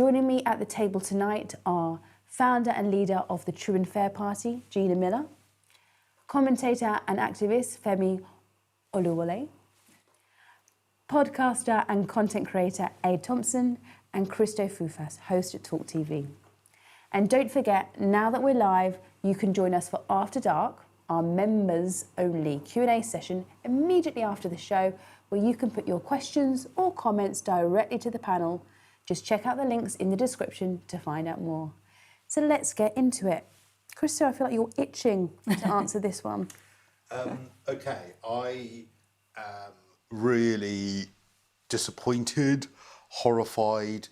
Joining me at the table tonight are founder and leader of the True and Fair Party, Gina Miller, commentator and activist Femi Oluwole, podcaster and content creator Thompsin Cristo Foufas, host at Talk TV. And don't forget, now that we're live, you can join us for After Dark, our members-only Q&A session immediately after the show, where you can put your questions or comments directly to the panel. Just check out the links in the description to find out more. So let's get into it. Cristo, I feel like you're itching to answer this one. Okay, I am really disappointed, horrified,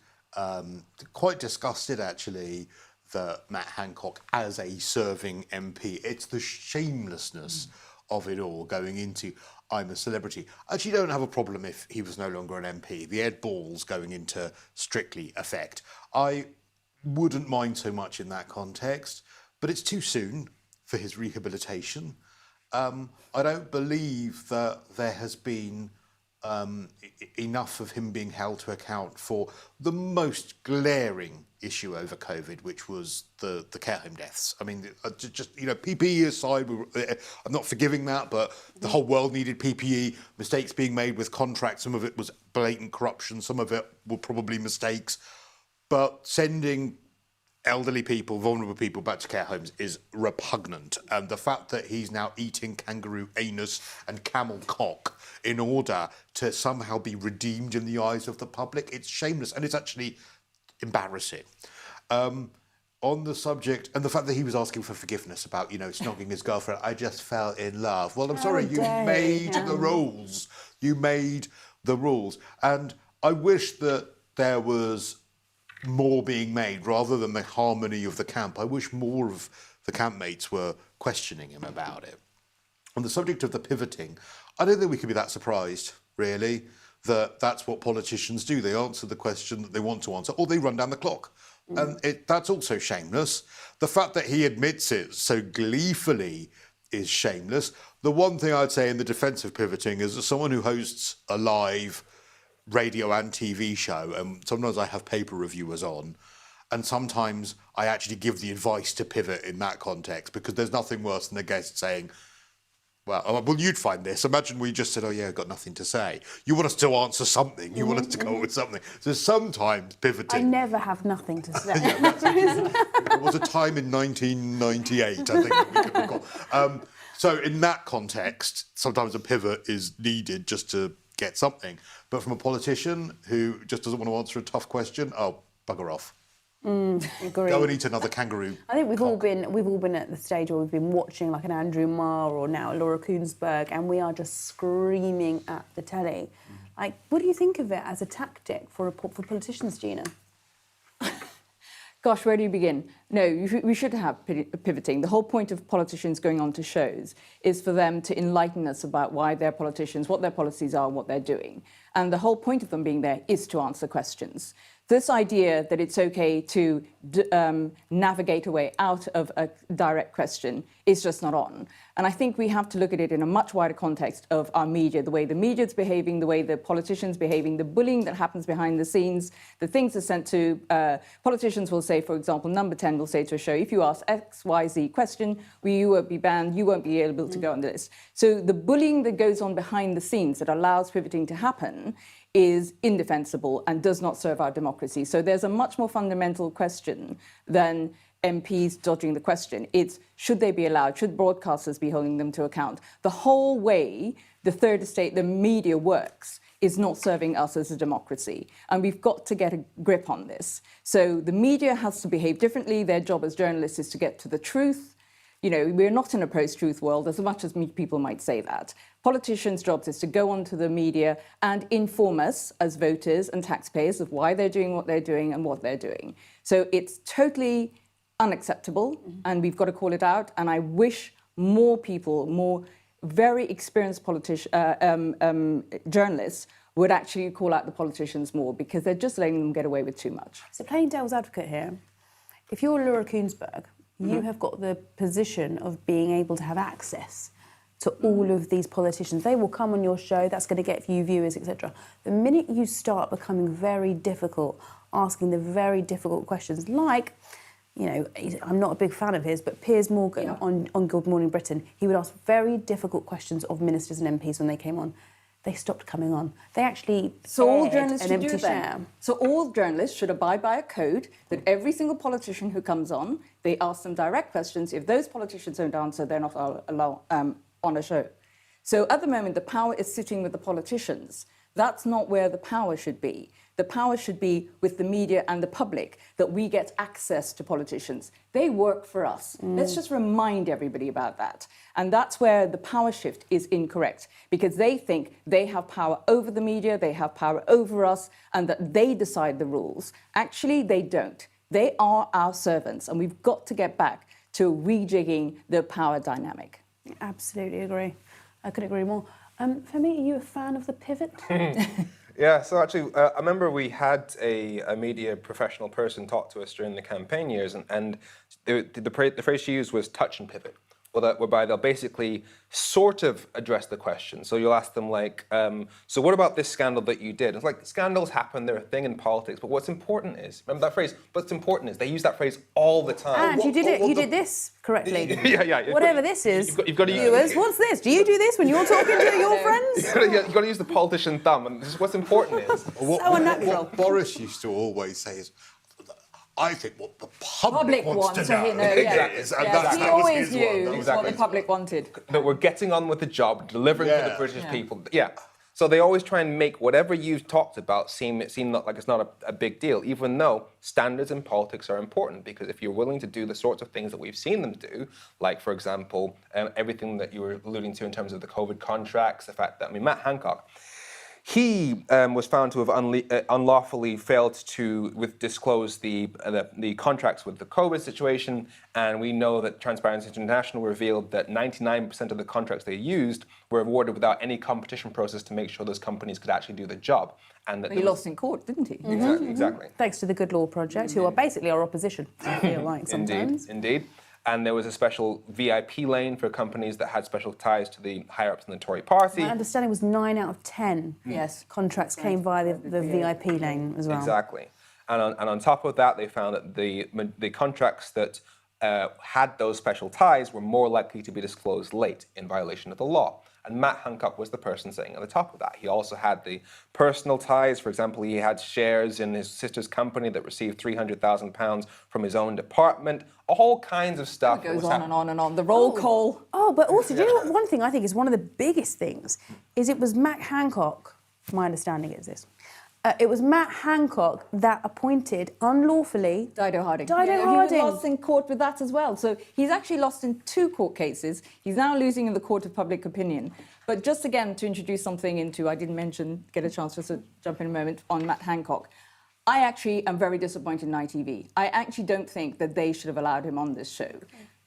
quite disgusted actually, that Matt Hancock as a serving MP, it's the shamelessness of it all going into I'm a celebrity. I actually don't have a problem if he was no longer an MP. The Ed Balls going into strictly effect. I wouldn't mind so much in that context, but it's too soon for his rehabilitation. I don't believe that there has been enough of him being held to account for the most glaring issue over COVID, which was the care home deaths. I mean, just, you know, PPE aside, I'm not forgiving that, but the whole world needed PPE, mistakes being made with contracts, some of it was blatant corruption, some of it were probably mistakes, but sending elderly people, vulnerable people back to care homes is repugnant. And the fact that he's now eating kangaroo anus and camel cock in order to somehow be redeemed in the eyes of the public, it's shameless and it's actually embarrassing. On the subject, and the fact that he was asking for forgiveness about, you know, snogging his girlfriend, I just fell in love. Well, I'm sorry, you made the rules. You made the rules. And I wish that there was more being made rather than the harmony of the camp. I wish more of the campmates were questioning him about it. On the subject of the pivoting, I don't think we could be that surprised, really, that that's what politicians do. They answer the question that they want to answer, or they run down the clock. And that's also shameless. The fact that he admits it so gleefully is shameless. The one thing I'd say in the defence of pivoting is, as someone who hosts a live radio and TV show, and sometimes I have paper reviewers on, and sometimes I actually give the advice to pivot in that context, because there's nothing worse than a guest saying, well, you'd find this. Imagine we just said, oh yeah, I've got nothing to say. You want us to answer something. You want us to go up with something. So sometimes pivoting. I never have nothing to say. There was a time in 1998, I think, that we could recall. So in that context, sometimes a pivot is needed just to get something. But from a politician who just doesn't want to answer a tough question, oh, bugger off. Agree. Go and eat another kangaroo. I think we've all been at the stage where we've been watching like an Andrew Marr or now Laura Kuenssberg, and we are just screaming at the telly. Like, what do you think of it as a tactic for politicians, Gina? Gosh, where do you begin? No, we should have pivoting. The whole point of politicians going on to shows is for them to enlighten us about why they're politicians, what their policies are, and what they're doing. And the whole point of them being there is to answer questions. This idea that it's okay to navigate a way out of a direct question is just not on. And I think we have to look at it in a much wider context of our media, the way the media is behaving, the way the politicians behaving, the bullying that happens behind the scenes, the things are sent to politicians will say, for example, Number 10 will say to a show, if you ask X, Y, Z question, you won't be banned, you won't be able to go on the list. So the bullying that goes on behind the scenes that allows pivoting to happen is indefensible and does not serve our democracy. So there's a much more fundamental question than MPs dodging the question. It's, should they be allowed? Should broadcasters be holding them to account? The whole way the third estate, the media works, is not serving us as a democracy. And we've got to get a grip on this. So the media has to behave differently. Their job as journalists is to get to the truth. You know, we're not in a post-truth world, as much as people might say that. Politicians' jobs is to go onto the media and inform us as voters and taxpayers of why they're doing what they're doing and what they're doing. So it's totally unacceptable, and we've got to call it out. And I wish more people, more very experienced journalists would actually call out the politicians more, because they're just letting them get away with too much. So playing devil's advocate here, if you're Laura Kuenssberg, you have got the position of being able to have access to all of these politicians. They will come on your show, that's going to get you viewers, etc. The minute you start becoming very difficult asking the very difficult questions, like, you know, I'm not a big fan of his, but Piers Morgan on Good Morning Britain, he would ask very difficult questions of ministers and MPs when they came on. They stopped coming on. They actually all journalists an should empty do that. chair. So all journalists should abide by a code that every single politician who comes on, they ask them direct questions. If those politicians don't answer, they're not allowed on a show. So at the moment, the power is sitting with the politicians. That's not where the power should be. The power should be with the media and the public, that we get access to politicians. They work for us. Let's just remind everybody about that. And that's where the power shift is incorrect, because they think they have power over the media, they have power over us, and that they decide the rules. Actually, they don't. They are our servants, and we've got to get back to rejigging the power dynamic. Absolutely agree. I couldn't agree more. Femi, are you a fan of the pivot? Yeah, so actually, I remember we had a media professional person talk to us during the campaign years, and the phrase she used was touch and pivot, whereby they'll basically sort of address the question. So you'll ask them like, so what about this scandal that you did? It's like, scandals happen, they're a thing in politics, but what's important is, remember that phrase, what's important is, they use that phrase all the time. And you did it, you did this correctly. Yeah. Whatever this is, you've got to viewers, what's this? Do you do this when you're talking to your friends? You've got to use the politician thumb, and this is what's important is. So unnatural. What Boris used to always say is, I think what the public wants to know Exactly. is, and that He was always his one. knew what the public wanted. That we're getting on with the job, delivering for the British people. Yeah. So they always try and make whatever you've talked about seem not like it's not a big deal, even though standards in politics are important, because if you're willing to do the sorts of things that we've seen them do, like, for example, everything that you were alluding to in terms of the COVID contracts, the fact that, Matt Hancock, he was found to have unlawfully failed to disclose the contracts with the COVID situation, and we know that Transparency International revealed that 99% of the contracts they used were awarded without any competition process to make sure those companies could actually do the job. And that He lost in court, didn't he? Exactly. Thanks to the Good Law Project, who are basically our opposition, I feel like sometimes. Indeed. And there was a special VIP lane for companies that had special ties to the higher-ups in the Tory party. My understanding was 9 out of 10 contracts came via the VIP lane as well. Exactly. And on top of that, they found that the contracts that had those special ties were more likely to be disclosed late in violation of the law. And Matt Hancock was the person sitting at the top of that. He also had the personal ties. For example, he had shares in his sister's company that received £300,000 from his own department. All kinds of stuff. It goes on and on and on. The roll call. Oh, but also, do you know what, one thing I think is one of the biggest things is it was Matt Hancock, my understanding is this, it was Matt Hancock that appointed unlawfully Dido Harding. Dido He Harding. was lost in court with that as well. So he's actually lost in 2 court cases. He's now losing in the court of public opinion. But just again, to introduce something into, I didn't mention, get a chance just to jump in a moment on Matt Hancock. I actually am very disappointed in ITV. I actually don't think that they should have allowed him on this show.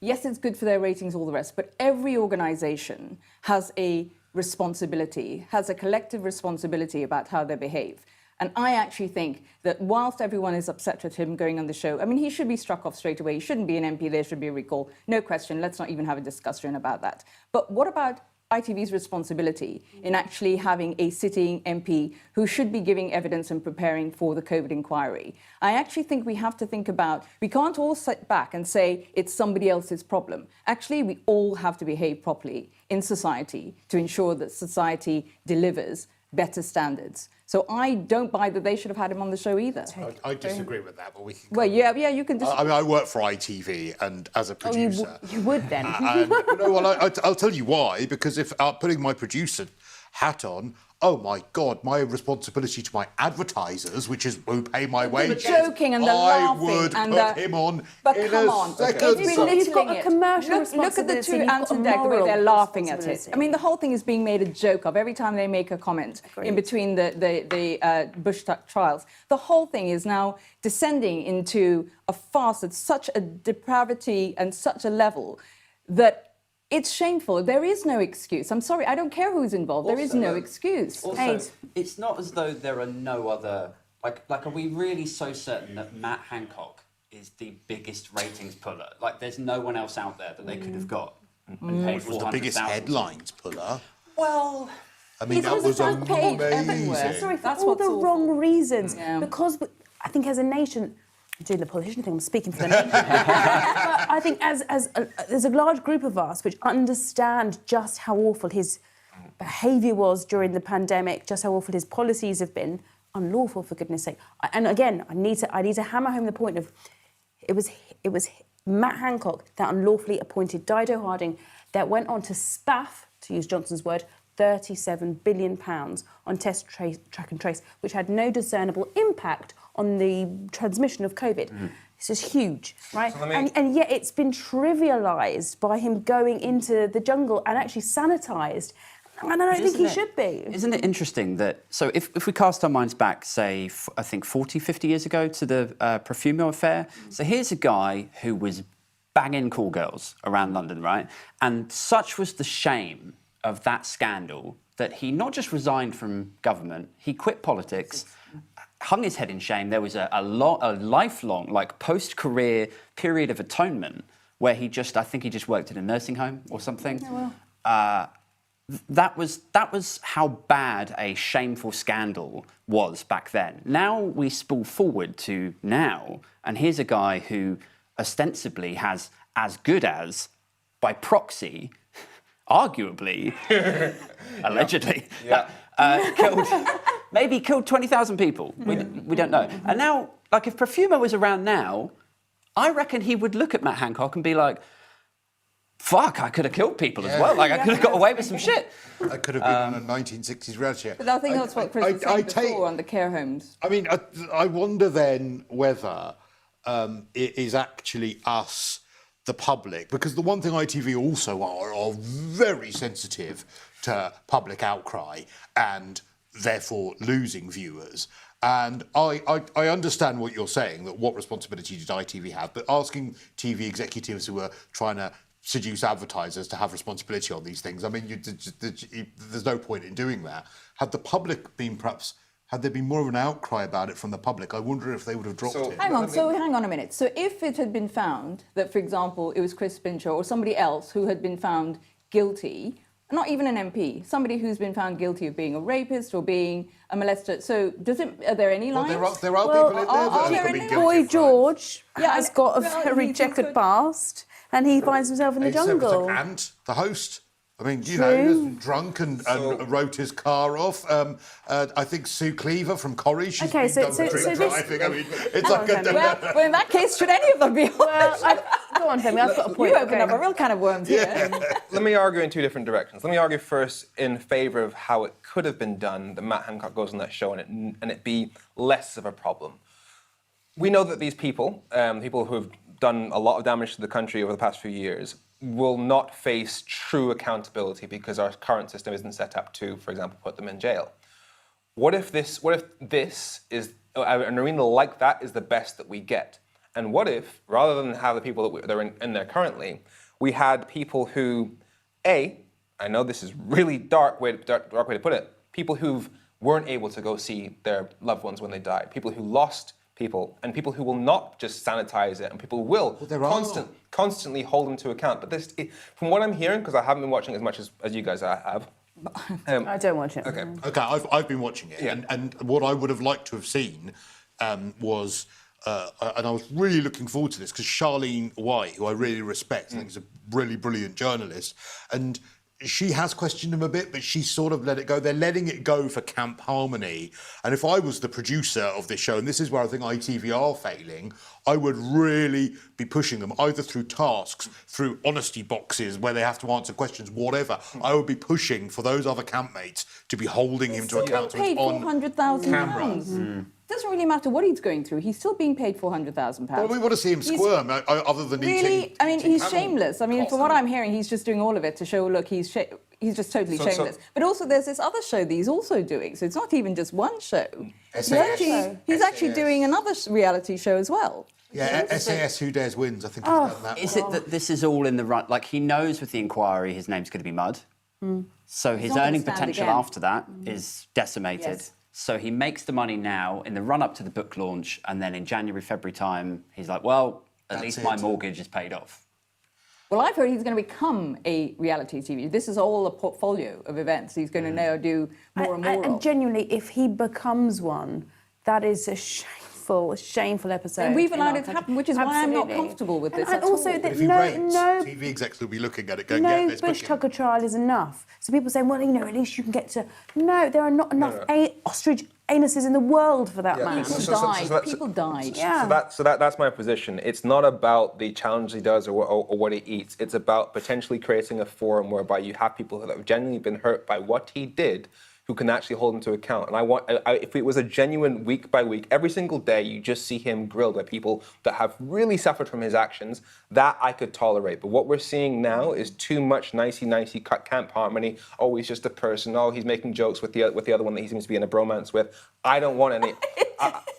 Yes, it's good for their ratings, all the rest, but every organisation has a responsibility, has a collective responsibility about how they behave. And I actually think that whilst everyone is upset with him going on the show, I mean, he should be struck off straight away. He shouldn't be an MP. There should be a recall. No question. Let's not even have a discussion about that. But what about ITV's responsibility in actually having a sitting MP who should be giving evidence and preparing for the COVID inquiry? I actually think we have to think about, we can't all sit back and say it's somebody else's problem. Actually, we all have to behave properly in society to ensure that society delivers better standards. So I don't buy that they should have had him on the show either. I disagree with that, but we can. Well, yeah, you can disagree. I mean, I work for ITV, and as a producer, you would then. and, no, well, I'll tell you why. Because if putting my producer hat on, oh my God, my responsibility to my advertisers, which is who pay my wages, joking and the laughing I would and put him on. But in come a on, second. You've got a commercial Look at the two anti-deck, the way they're laughing at it. I mean, the whole thing is being made a joke of every time they make a comment in between the Bush trials. The whole thing is now descending into a farce at such a depravity and such a level that it's shameful. There is no excuse. I'm sorry, I don't care who's involved. There is no excuse. Also, it's not as though there are no other... Like, are we really so certain that Matt Hancock is the biggest ratings puller? Like, there's no one else out there that they could have got and paid Was the biggest headlines puller. Well... I mean, that was front page everywhere. amazing. Sorry, for That's all what's the awful. wrong reasons. Yeah. Because I think as a nation, I'm doing the politician thing, I'm speaking for the nation. But I think there's a large group of us which understand just how awful his behaviour was during the pandemic, just how awful his policies have been. Unlawful, for goodness sake. And again, I need to hammer home the point of it was Matt Hancock that unlawfully appointed Dido Harding that went on to spaff, to use Johnson's word, £37 billion on test, track and trace, which had no discernible impact on the transmission of COVID. This is huge, right? So and yet it's been trivialised by him going into the jungle and actually sanitised. And I don't think he should be. Isn't it interesting that... So if we cast our minds back, say, I think 40, 50 years ago to the Profumo affair. So here's a guy who was banging call girls around London, right? And such was the shame of that scandal that he not just resigned from government, he quit politics, hung his head in shame. There was a lifelong, like, post-career period of atonement where I think he just worked in a nursing home or something. Oh, well. That was how bad a shameful scandal was back then. Now we spool forward to now, and here's a guy who ostensibly has as good as, by proxy, arguably, allegedly, killed 20,000 people. We don't know. And now, like, if Profumo was around now, I reckon he would look at Matt Hancock and be like, fuck, I could have killed people as well. Like, I could have got away with some shit. I could have been on a 1960s reality show. But I think that's what Chris was saying before on the care homes. I mean, I wonder then whether it is actually us, the public, because the one thing ITV also are very sensitive to public outcry and therefore losing viewers. And I understand what you're saying, that what responsibility did ITV have, but asking TV executives who are trying to seduce advertisers to have responsibility on these things, I mean, there's no point in doing that. Had the public been had there been more of an outcry about it from the public, I wonder if they would have dropped it. Hang on a minute. So if it had been found that, for example, it was Chris Pincher or somebody else who had been found guilty, not even an MP, somebody who's been found guilty of being a rapist or being a molester, so are there any lines? Well, there are people in there that have been guilty. Boy George has got a very checkered past, and he finds himself in the jungle. And the host. I mean, you know, drunk and wrote his car off. I think Sue Cleaver from Corrie, she's been done for drink driving. I mean, it's like well, in that case, should any of them be honest? Go on, Femi, I've got a point. You opened up a real can of worms here. Let me argue in two different directions. Let me argue first in favour of how it could have been done, that Matt Hancock goes on that show and it be less of a problem. We know that these people, people who have done a lot of damage to the country over the past few years, will not face true accountability because our current system isn't set up to, for example, put them in jail. What if this is, an arena like that is the best that we get? And what if, rather than have the people that are in there currently, we had people who, I know this is really dark way to put it, people who weren't able to go see their loved ones when they died, people who lost people, and people who will not just sanitize it, and people who will constantly hold them to account. But this, from what I'm hearing, because I haven't been watching as much as you guys have. I don't watch it. Okay, I've been watching it, and what I would have liked to have seen was, and I was really looking forward to this, because Charlene White, who I really respect, I think is a really brilliant journalist, and she has questioned him a bit, but she sort of let it go. They're letting it go for camp harmony. And if I was the producer of this show, and this is where I think ITV are failing, I would really be pushing them, either through tasks, through honesty boxes where they have to answer questions, whatever. I would be pushing for those other campmates to be holding him to account on £400,000. It doesn't really matter what he's going through. He's still being paid £400,000. Well, we want to see him squirm, other than eating. I mean, he's shameless. I mean, from what I'm hearing, he's just doing all of it to show, look, he's just totally shameless. But also, there's this other show that he's also doing. So it's not even just one show. He's actually doing another reality show as well. Yeah, SAS Who Dares Wins, I think he's done that. Is it that this is all in the right... Like, he knows with the inquiry his name's going to be mud. So his earning potential after that is decimated. Yes. So he makes the money now in the run-up to the book launch, and then in January, February time, he's like, well, at least my mortgage is paid off. Well, I've heard he's going to become a reality TV. This is all a portfolio of events. He's going to now do more and more And genuinely, if he becomes one, that is a shame. shameful episode. And we've in allowed our it to country. happen, which is why I'm not Absolutely. comfortable with this And at also all. that If he rates, TV execs will be looking at it going, yeah, no let's bush book him. tucker trial is enough. So people saying, well, at least you can get to... No, there are not enough ostrich anuses in the world for that man. People died. Yeah. So that's my position. It's not about the challenge he does or what he eats. It's about potentially creating a forum whereby you have people that have genuinely been hurt by what he did, who can actually hold him to account. And if it was a genuine week by week, every single day you just see him grilled by people that have really suffered from his actions, that I could tolerate. But what we're seeing now is too much nicey, camp harmony. Oh, he's just a person. Oh, he's making jokes with the other one that he seems to be in a bromance with. I don't want any.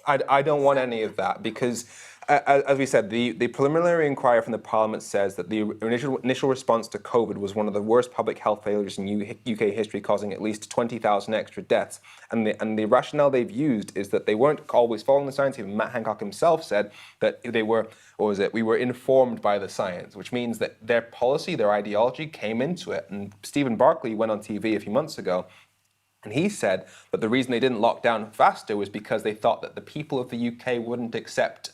I don't want any of that, because as we said, the preliminary inquiry from the Parliament says that the initial response to COVID was one of the worst public health failures in UK history, causing at least 20,000 extra deaths. And the rationale they've used is that they weren't always following the science. Even Matt Hancock himself said that we were informed by the science, which means that their policy, their ideology came into it. And Stephen Barclay went on TV a few months ago, and he said that the reason they didn't lock down faster was because they thought that the people of the UK wouldn't accept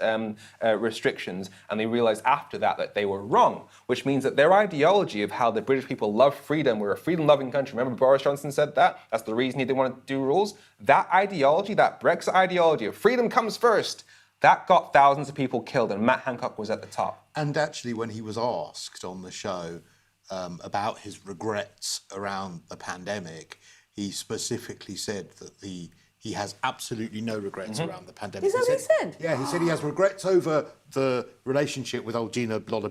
restrictions, and they realised after that they were wrong, which means that their ideology of how the British people love freedom, we're a freedom-loving country, remember Boris Johnson said that? That's the reason he didn't want to do rules. That ideology, that Brexit ideology of freedom comes first, that got thousands of people killed, and Matt Hancock was at the top. And actually, when he was asked on the show about his regrets around the pandemic, he specifically said that he has absolutely no regrets around the pandemic. Is that what he said? Yeah, he said he has regrets over the relationship with old Gina Miller,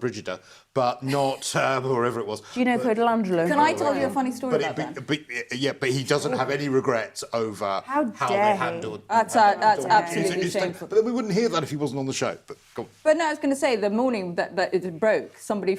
but not wherever it was. Gino Codolangelo. Can I tell you a funny story about that? But he doesn't have any regrets over how they dare he. handled. That's absolutely shameful. But then we wouldn't hear that if he wasn't on the show. But go on. But no, I was going to say, the morning that it broke, somebody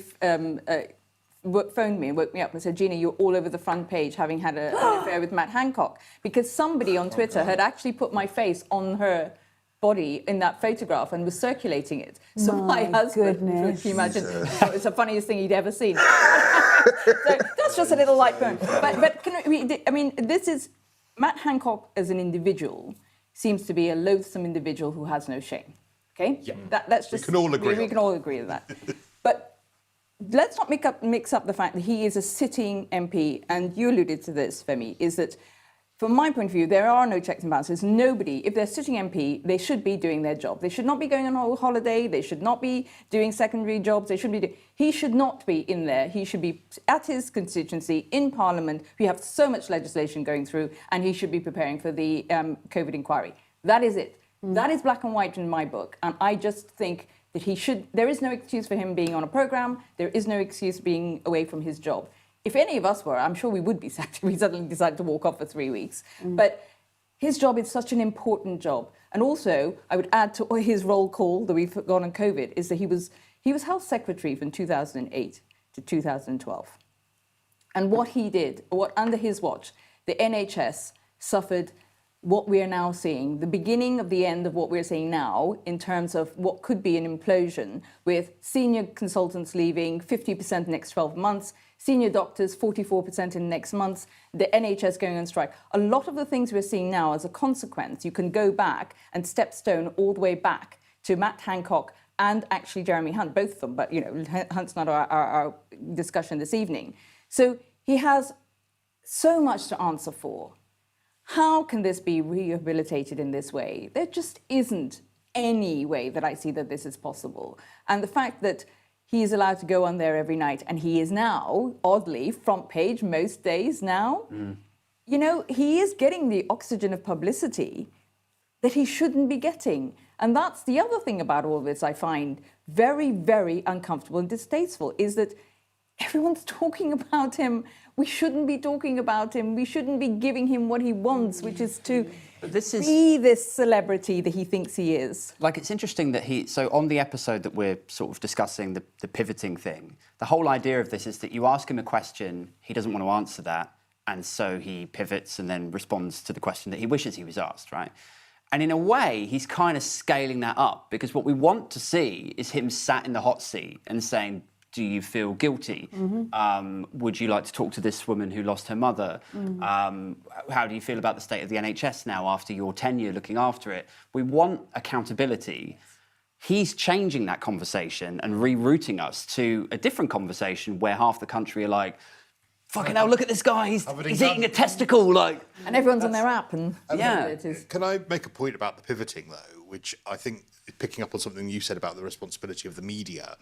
phoned me and woke me up and said, Gina, you're all over the front page having had an affair with Matt Hancock, because somebody on Twitter had actually put my face on her body in that photograph and was circulating it. So my husband, can you imagine, it's the funniest thing he'd ever seen. So that's just a little light burn. But this is, Matt Hancock as an individual seems to be a loathsome individual who has no shame. Okay? Yeah. That's just, we can all agree. We can all agree with that. But let's not mix up the fact that he is a sitting MP, and you alluded to this, Femi, is that from my point of view, there are no checks and balances. Nobody, if they're sitting MP, they should be doing their job. They should not be going on a holiday. They should not be doing secondary jobs. He should not be in there. He should be at his constituency in Parliament. We have so much legislation going through, and he should be preparing for the COVID inquiry. That is it. That is black and white in my book. And I just think that there is no excuse for him being on a programme. There is no excuse being away from his job. If any of us were, I'm sure we would be sacked if we suddenly decided to walk off for 3 weeks. But his job is such an important job. And also, I would add to his roll call that we've got on COVID, is that he was Health Secretary from 2008 to 2012. And what he did, under his watch, the NHS suffered what we are now seeing, the beginning of the end of what we're seeing now in terms of what could be an implosion, with senior consultants leaving 50% next 12 months, senior doctors 44% in next months, the NHS going on strike. A lot of the things we're seeing now as a consequence, you can go back and stepstone all the way back to Matt Hancock and actually Jeremy Hunt, both of them, but Hunt's not our discussion this evening. So he has so much to answer for. How can this be rehabilitated in this way? There just isn't any way that I see that this is possible. And the fact that he is allowed to go on there every night, and he is now, oddly, front page most days now, he is getting the oxygen of publicity that he shouldn't be getting. And that's the other thing about all this I find very, very uncomfortable and distasteful, is that everyone's talking about him. We shouldn't be talking about him. We shouldn't be giving him what he wants, which is to be this celebrity that he thinks he is. Like, it's interesting that so on the episode that we're sort of discussing, the pivoting thing, the whole idea of this is that you ask him a question, he doesn't want to answer that, and so he pivots and then responds to the question that he wishes he was asked, right? And in a way, he's kind of scaling that up, because what we want to see is him sat in the hot seat and saying, Do you feel guilty? Would you like to talk to this woman who lost her mother? How do you feel about the state of the NHS now after your tenure looking after it? We want accountability. He's changing that conversation and rerouting us to a different conversation where half the country are like, fucking hell, look at this guy, he's eating a testicle, like. And everyone's on their app, and it is. Can I make a point about the pivoting, though, which I think, picking up on something you said about the responsibility of the media,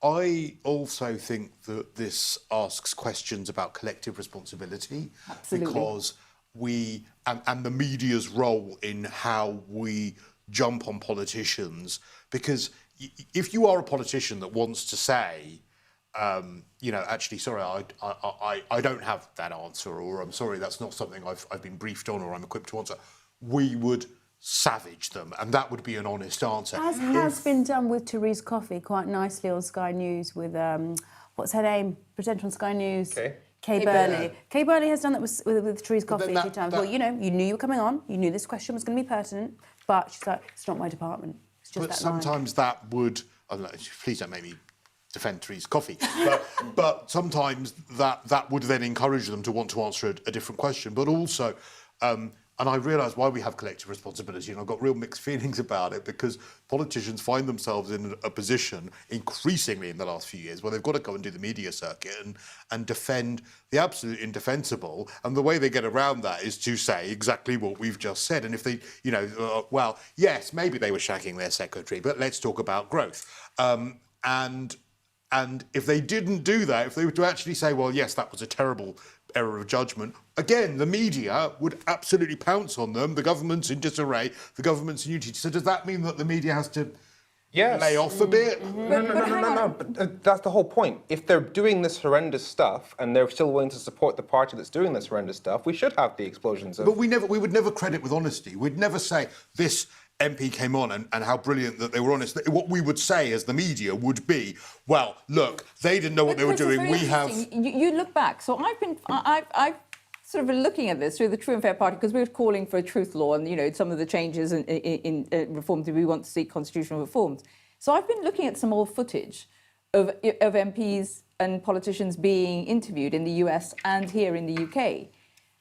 I also think that this asks questions about collective responsibility. Absolutely. Because we, and the media's role in how we jump on politicians, because if you are a politician that wants to say, actually, sorry, I don't have that answer, or I'm sorry, that's not something I've been briefed on or I'm equipped to answer, we would savage them, and that would be an honest answer. As has been done with Therese Coffey quite nicely on Sky News with, what's her name, presenter on Sky News? Kay Burley. Kay Burley has done that with Therese Coffey a few times. Well, you knew you were coming on, you knew this question was going to be pertinent, but she's like, it's not my department. It's just but sometimes that would, please don't make me defend Therese Coffey, but sometimes that would then encourage them to want to answer a different question. But also, and I realise why we have collective responsibility, and I've got real mixed feelings about it, because politicians find themselves in a position, increasingly in the last few years, where they've got to go and do the media circuit and defend the absolute indefensible. And the way they get around that is to say exactly what we've just said. And if they, well, yes, maybe they were shagging their secretary, but let's talk about growth. And if they didn't do that, if they were to actually say, well, yes, that was a terrible error of judgment, again, the media would absolutely pounce on them. The government's in disarray, the government's in unity. So does that mean that the media has to lay off a bit? No. But that's the whole point. If they're doing this horrendous stuff and they're still willing to support the party that's doing this horrendous stuff, we should have the explosions of... But we would never credit with honesty. We'd never say this MP came on and how brilliant that they were honest. What we would say as the media would be, well, look, they didn't know what they were doing. We have... You look back. So I've sort of been looking at this through the True and Fair Party, because we were calling for a truth law and, some of the changes in reforms that we want to see, constitutional reforms. So I've been looking at some old footage of MPs and politicians being interviewed in the US and here in the UK.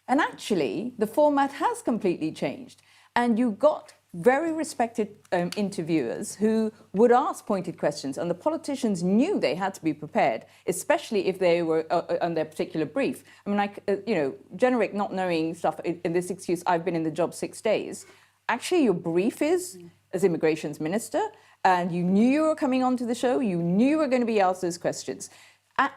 And actually, the format has completely changed. And you got very respected interviewers who would ask pointed questions, and the politicians knew they had to be prepared, especially if they were on their particular brief. I mean, generic not knowing stuff in this excuse, I've been in the job 6 days. Actually, your brief is, as immigrations minister, and you knew you were coming onto the show, you knew you were going to be asked those questions.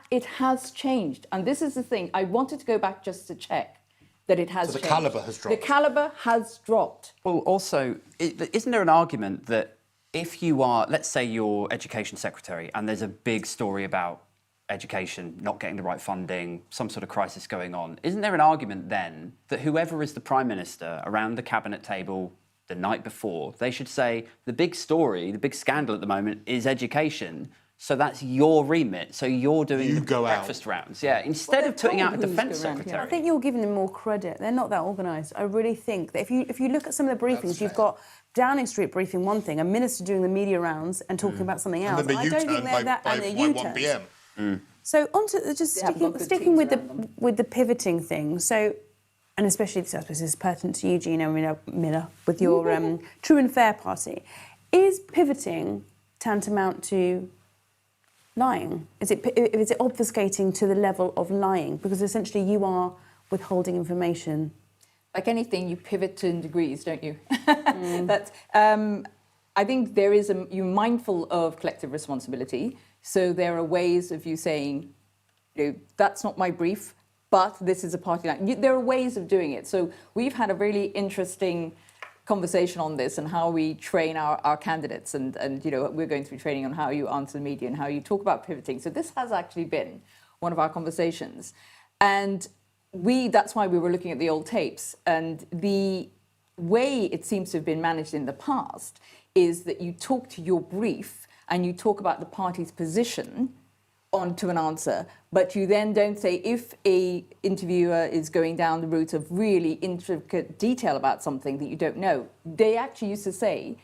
It has changed, and this is the thing. I wanted to go back just to check that it has changed. So the calibre has dropped. The calibre has dropped. Well, also, isn't there an argument that if you are, let's say you're education secretary and there's a big story about education not getting the right funding, some sort of crisis going on, isn't there an argument then that whoever is the Prime Minister around the cabinet table the night before, they should say, the big story, the big scandal at the moment is education, so that's your remit, so you're doing the breakfast rounds. Yeah, instead of putting out a defence secretary. I think you're giving them more credit. They're not that organised. I really think that if you look at some of the briefings, you've got Downing Street briefing one thing, a minister doing the media rounds and talking about something else. And then I don't think they're that, and the U-turns. 1 p.m. So on to just sticking with the pivoting thing. So, and especially I suppose this is pertinent to you, Gina Miller, with your True and Fair Party. Is pivoting tantamount to lying? Is it obfuscating to the level of lying? Because essentially you are withholding information. Like anything, you pivot to degrees, don't you? That's, I think you're mindful of collective responsibility. So there are ways of you saying, that's not my brief, but this is a party line. There are ways of doing it. So we've had a really interesting conversation on this and how we train our candidates, and we're going through training on how you answer the media and how you talk about pivoting. So this has actually been one of our conversations, and that's why we were looking at the old tapes. And the way it seems to have been managed in the past is that you talk to your brief and you talk about the party's position onto an answer, but you then don't say, if a interviewer is going down the route of really intricate detail about something that you don't know, they actually used to say,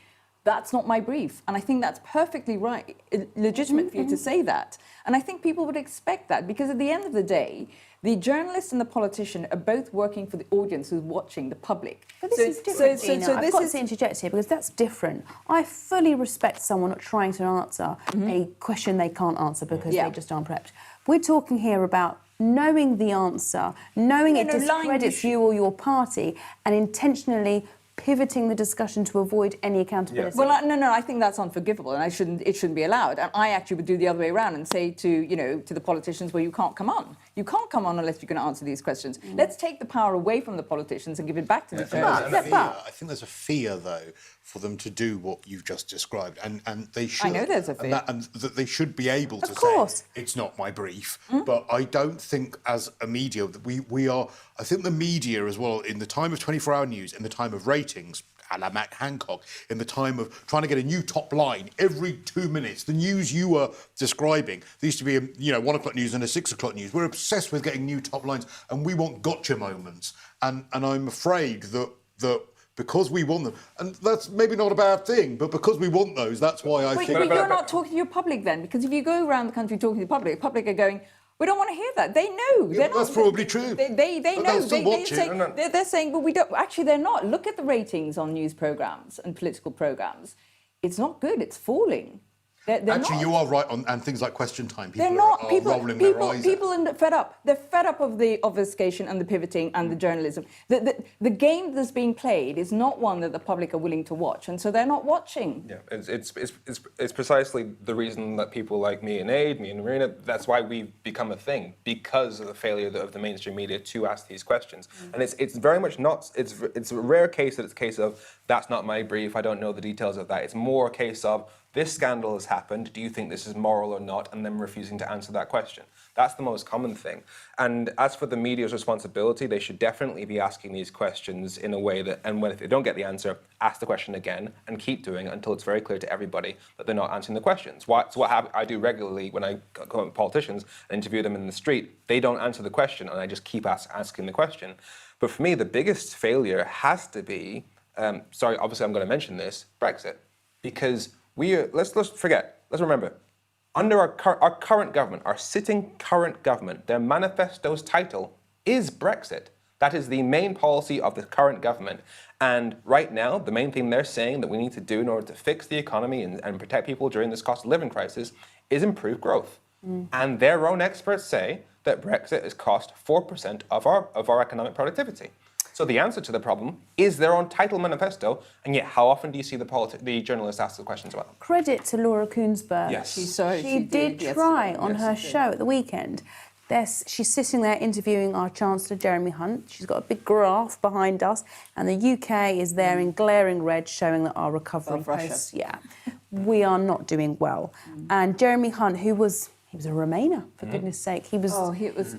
that's not my brief. And I think that's perfectly right, legitimate for you to say that. And I think people would expect that, because at the end of the day, the journalist and the politician are both working for the audience who's watching, the public. But this is different, Gina. I've got to interject here, because that's different. I fully respect someone not trying to answer a question they can't answer because they just aren't prepped. We're talking here about knowing the answer, knowing it discredits you or your party, and intentionally pivoting the discussion to avoid any accountability. Well, no, I think that's unforgivable, and it shouldn't be allowed. And I actually would do the other way around and say to the politicians, well, you can't come on. You can't come on unless you can answer these questions. Let's take the power away from the politicians and give it back to the journalists. I think there's a fear, though, for them to do what you've just described, and they should. I know there's a fear. And that they should be able to say, it's not my brief. But I don't think, as a media, that we are. I think the media as well, in the time of 24-hour news, in the time of ratings, a la Mac Hancock, in the time of trying to get a new top line every 2 minutes. The news you were describing, there used to be a 1 o'clock news and a 6 o'clock news. We're obsessed with getting new top lines, and we want gotcha moments. And I'm afraid that because we want them, and that's maybe not a bad thing, but because we want those, that's why I think. But you're not talking to your public then, because if you go around the country talking to the public are going, we don't want to hear that. They know. That's probably true. They know. They're saying, but we don't. Actually, they're not. Look at the ratings on news programmes and political programmes. It's not good. It's falling. They're Actually, not. You are right on, and things like Question Time. People They're not. are rolling their eyes. People are fed up. They're fed up of the obfuscation and the pivoting and the journalism. The game that's being played is not one that the public are willing to watch, and so they're not watching. Yeah, it's precisely the reason that people like me and Aid, me and Marina, that's why we've become a thing, because of the failure of the mainstream media to ask these questions. And it's very much not. It's a rare case that it's a case of that's not my brief. I don't know the details of that. It's more a case of this scandal has happened, do you think this is moral or not, and them refusing to answer that question. That's the most common thing. And as for the media's responsibility, they should definitely be asking these questions in a way that, and if they don't get the answer, ask the question again and keep doing it until it's very clear to everybody that they're not answering the questions. It's what I do regularly when I go with politicians and interview them in the street. They don't answer the question, and I just keep asking the question. But for me, the biggest failure has to be, obviously I'm going to mention this, Brexit. Because let's remember, under our current government, our sitting current government, their manifesto's title is Brexit. That is the main policy of the current government. And right now, the main thing they're saying that we need to do in order to fix the economy and protect people during this cost of living crisis is improve growth. And their own experts say that Brexit has cost 4% of our economic productivity. So the answer to the problem is their own title manifesto, and yet how often do you see the journalists ask the questions about them? Credit to Laura Kuenssberg. Yes. She did try on her show at the weekend. She's sitting there interviewing our Chancellor, Jeremy Hunt. She's got a big graph behind us, and the UK is there in glaring red, showing that our recovery posts, we are not doing well. And Jeremy Hunt, he was a Remainer, for goodness sake. It was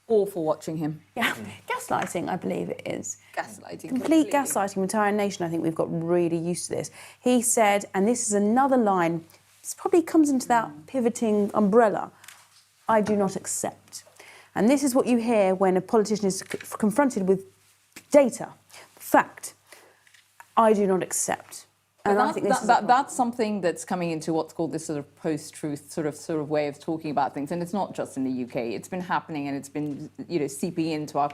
awful watching him. Yeah, gaslighting, I believe it is. Gaslighting. Complete gaslighting. The entire nation, I think we've got really used to this. He said, and this is another line, this probably comes into that pivoting umbrella, I do not accept. And this is what you hear when a politician is confronted with data, fact. I do not accept. And I think that's something that's coming into what's called this sort of post-truth sort of way of talking about things, and it's not just in the UK. It's been happening, and it's been seeping into our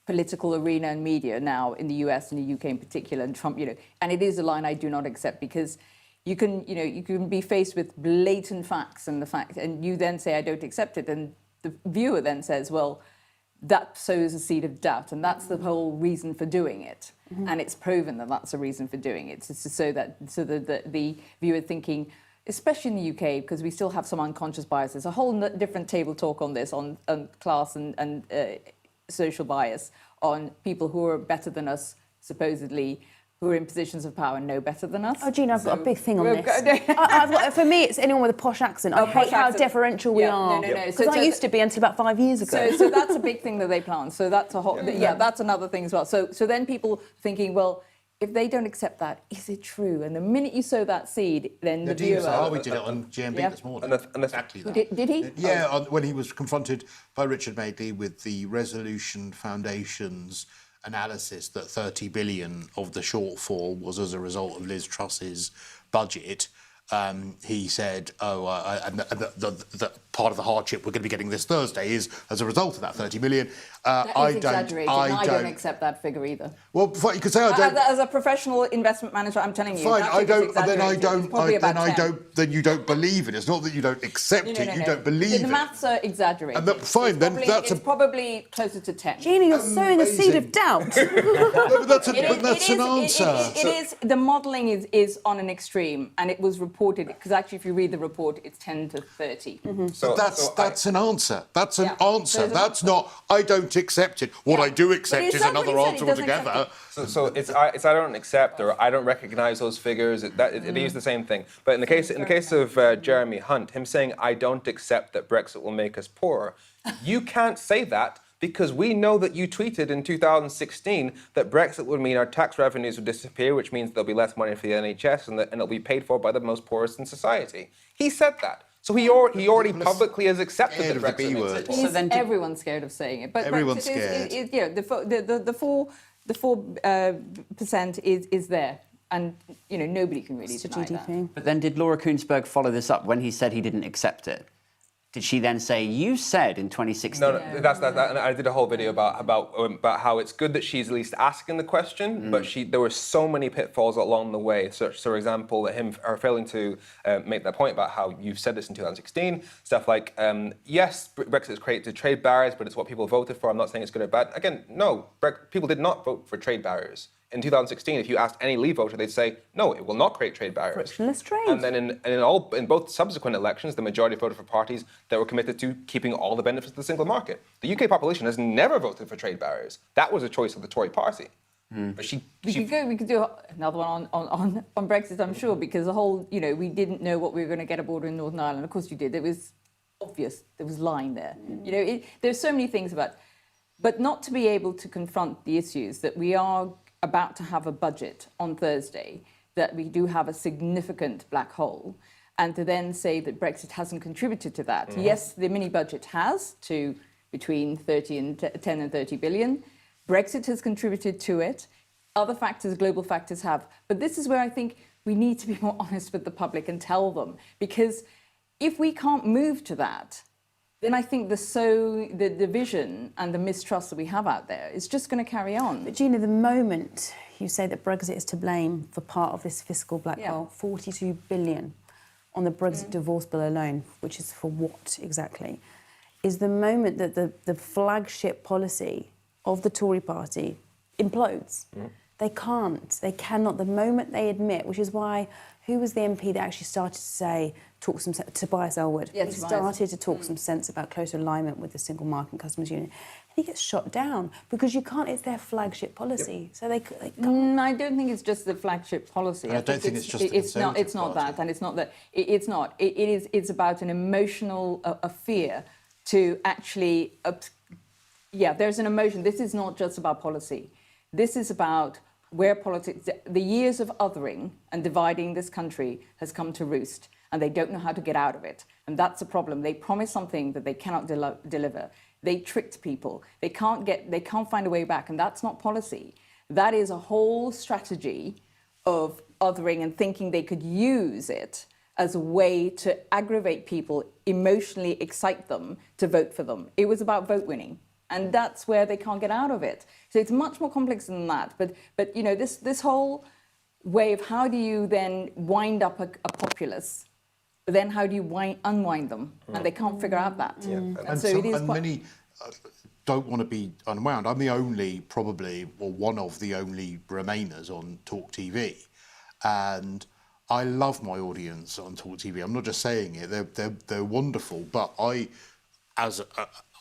political arena and media now in the US and the UK in particular. And Trump, and it is a line I do not accept, because you can be faced with blatant facts and you then say I don't accept it, and the viewer then says, well, that sows a seed of doubt, and that's the whole reason for doing it. And it's proven that that's a reason for doing it. It's so that the viewer thinking, especially in the UK, because we still have some unconscious biases. A whole different table talk on this, on class and social bias, on people who are better than us, supposedly, who are in positions of power and know better than us. Oh, Gina, I've got a big thing on this. For me, it's anyone with a posh accent. I hate how deferential we are. No. Because I used to be until about 5 years ago. So that's a big thing that they plan. So that's a whole... that's another thing as well. So then people thinking, well, if they don't accept that, is it true? And the minute you sow that seed, then the viewer... Harvey did it on GMB this morning. Exactly that. Did he? Yeah, when he was confronted by Richard Madeley with the Resolution Foundation's analysis that 30 billion of the shortfall was as a result of Liz Truss's budget, he said, and the part of the hardship we're going to be getting this Thursday is as a result of that 30 million. That is exaggerated. I don't accept that figure either. Well, you could say I don't. As a professional investment manager, I'm telling you. Fine, that I don't. figure's Then I exaggerated. don't. Then you don't believe it. It's not that you don't accept it. You don't believe it. The maths are exaggerated. Fine, then it's probably closer to 10. Gina, you're sowing a seed of doubt. No, but that's an answer. It is. The modelling is on an extreme, and it was reported because actually, if you read the report, it's 10 to 30. Mm-hmm. So that's an answer. That's an answer. There's an That's answer. not. I don't accept it. What I do accept it's is not what another he said, answer he doesn't altogether. So it's I don't accept or I don't recognise those figures. It is the same thing. But in the case of Jeremy Hunt, him saying I don't accept that Brexit will make us poorer, you can't say that because we know that you tweeted in 2016 that Brexit would mean our tax revenues would disappear, which means there'll be less money for the NHS and it'll be paid for by the most poorest in society. He said that. So he already publicly has accepted that Brexit makes it poorer. So then everyone's scared of saying it. But Everyone's Brexit scared. the 4% is there, and nobody can really deny that. But then did Laura Kuenssberg follow this up when he said he didn't accept it? Did she then say, you said in 2016? No, that's that. And I did a whole video about how it's good that she's at least asking the question, but there were so many pitfalls along the way. So for example, her failing to make that point about how you've said this in 2016, stuff like, yes, Brexit has created trade barriers, but it's what people voted for. I'm not saying it's good or bad. Again, no, people did not vote for trade barriers. In 2016, if you asked any Leave voter, they'd say, no, it will not create trade barriers. Frictionless trade. And then in both subsequent elections, the majority voted for parties that were committed to keeping all the benefits of the single market. The UK population has never voted for trade barriers. That was a choice of the Tory party. But we could do another one on Brexit, I'm sure, because the whole, we didn't know what we were going to get a border in Northern Ireland. Of course you did. It was obvious. There was line there. There's so many things but not to be able to confront the issues that we are about to have a budget on Thursday, that we do have a significant black hole, and to then say that Brexit hasn't contributed to that. Mm-hmm. Yes, the mini budget has to between 10 and 30 billion. Brexit has contributed to it. Other factors, global factors have. But this is where I think we need to be more honest with the public and tell them, because if we can't move to that, then I think the division and the mistrust that we have out there is just going to carry on. But Gina, the moment you say that Brexit is to blame for part of this fiscal black hole, 42 billion on the Brexit divorce bill alone, which is for what exactly, is the moment that the flagship policy of the Tory party implodes. They cannot. The moment they admit, which is why, who was the MP that actually started to say, Tobias Ellwood. Yeah, he started to talk some sense about closer alignment with the single market and customs union. And he gets shot down because you can't, it's their flagship policy. Yep. So they can't. I don't think it's just the flagship policy. I don't think it's just the it's not that, and it's not that. It's not. It's about an emotional fear to actually. There's an emotion. This is not just about policy. This is about where politics, the years of othering and dividing this country has come to roost, and they don't know how to get out of it. And that's a problem. They promise something that they cannot deliver. They tricked people. They can't find a way back, and that's not policy. That is a whole strategy of othering and thinking they could use it as a way to aggravate people, emotionally excite them to vote for them. It was about vote winning. And that's where they can't get out of it. So it's much more complex than that. But this whole way of how do you then wind up a populace, but then how do you unwind them? And they can't figure out that. Yeah. And many don't want to be unwound. I'm the only, probably, or one of the only Remainers on Talk TV. And I love my audience on Talk TV. I'm not just saying it. They're wonderful. But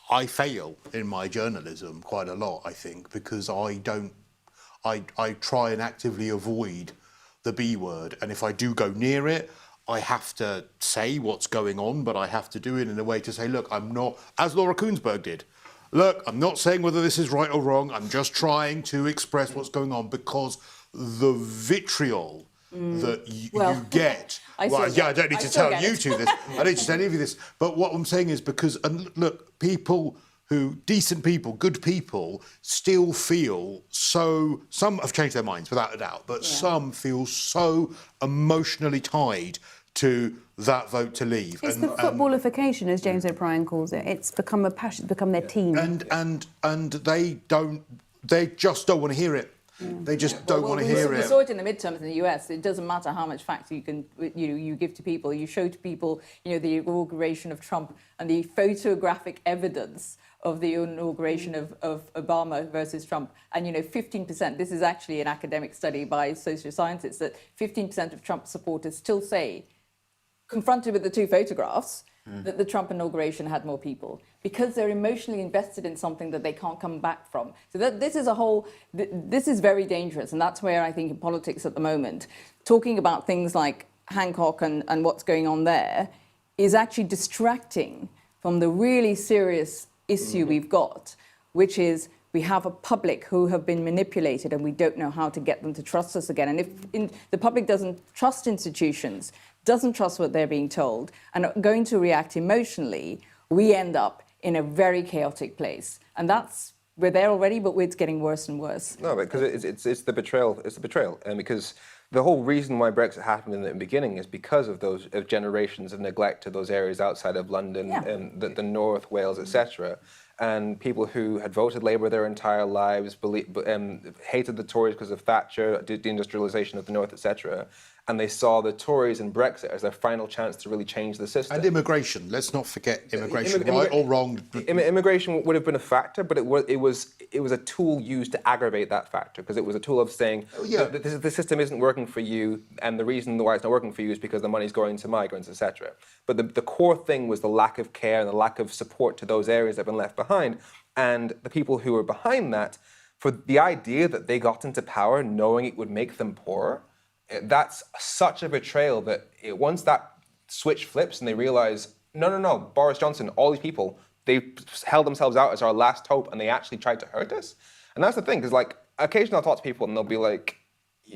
I fail in my journalism quite a lot, I think, because I try and actively avoid the B word. And if I do go near it, I have to say what's going on, but I have to do it in a way to say, look, I'm not, as Laura Kuenssberg did, look, I'm not saying whether this is right or wrong. I'm just trying to express what's going on, because the vitriol that you get. I don't need to tell you two this. I don't need to tell any of you this. But what I'm saying is because, and look, people who, decent people, good people, still feel so, some have changed their minds without a doubt, but some feel so emotionally tied to that vote to leave. It's the footballification, as James O'Brien calls it. It's become a passion, it's become their team. And they just don't want to hear it. They just don't want to hear it. We saw it in the midterms in the US. It doesn't matter how much facts you give to people. You show to people, the inauguration of Trump and the photographic evidence of the inauguration of Obama versus Trump. And, 15%, this is actually an academic study by social scientists, that 15% of Trump supporters still say, confronted with the two photographs, that the Trump inauguration had more people, because they're emotionally invested in something that they can't come back from. So this is very dangerous. And that's where I think in politics at the moment, talking about things like Hancock and what's going on there is actually distracting from the really serious issue we've got, which is we have a public who have been manipulated and we don't know how to get them to trust us again. And if the public doesn't trust institutions, doesn't trust what they're being told, and are going to react emotionally, we end up in a very chaotic place. And we're there already, but it's getting worse and worse. No, because it's the betrayal. It's the betrayal, and because the whole reason why Brexit happened in the beginning is because of those generations of neglect to those areas outside of London, the North, Wales, etc. And people who had voted Labour their entire lives, hated the Tories because of Thatcher, deindustrialisation of the North, etc. And they saw the Tories and Brexit as their final chance to really change the system. And immigration. Let's not forget immigration, right or wrong. Immigration would have been a factor, but it was a tool used to aggravate that factor, because it was a tool of saying the system isn't working for you, and the reason why it's not working for you is because the money's going to migrants, etc. But the core thing was the lack of care and the lack of support to those areas that have been left behind. And the people who were behind that, for the idea that they got into power knowing it would make them poorer, that's such a betrayal that once that switch flips and they realize, no, Boris Johnson, all these people, they held themselves out as our last hope and they actually tried to hurt us. And that's the thing, because occasionally I'll talk to people and they'll be like,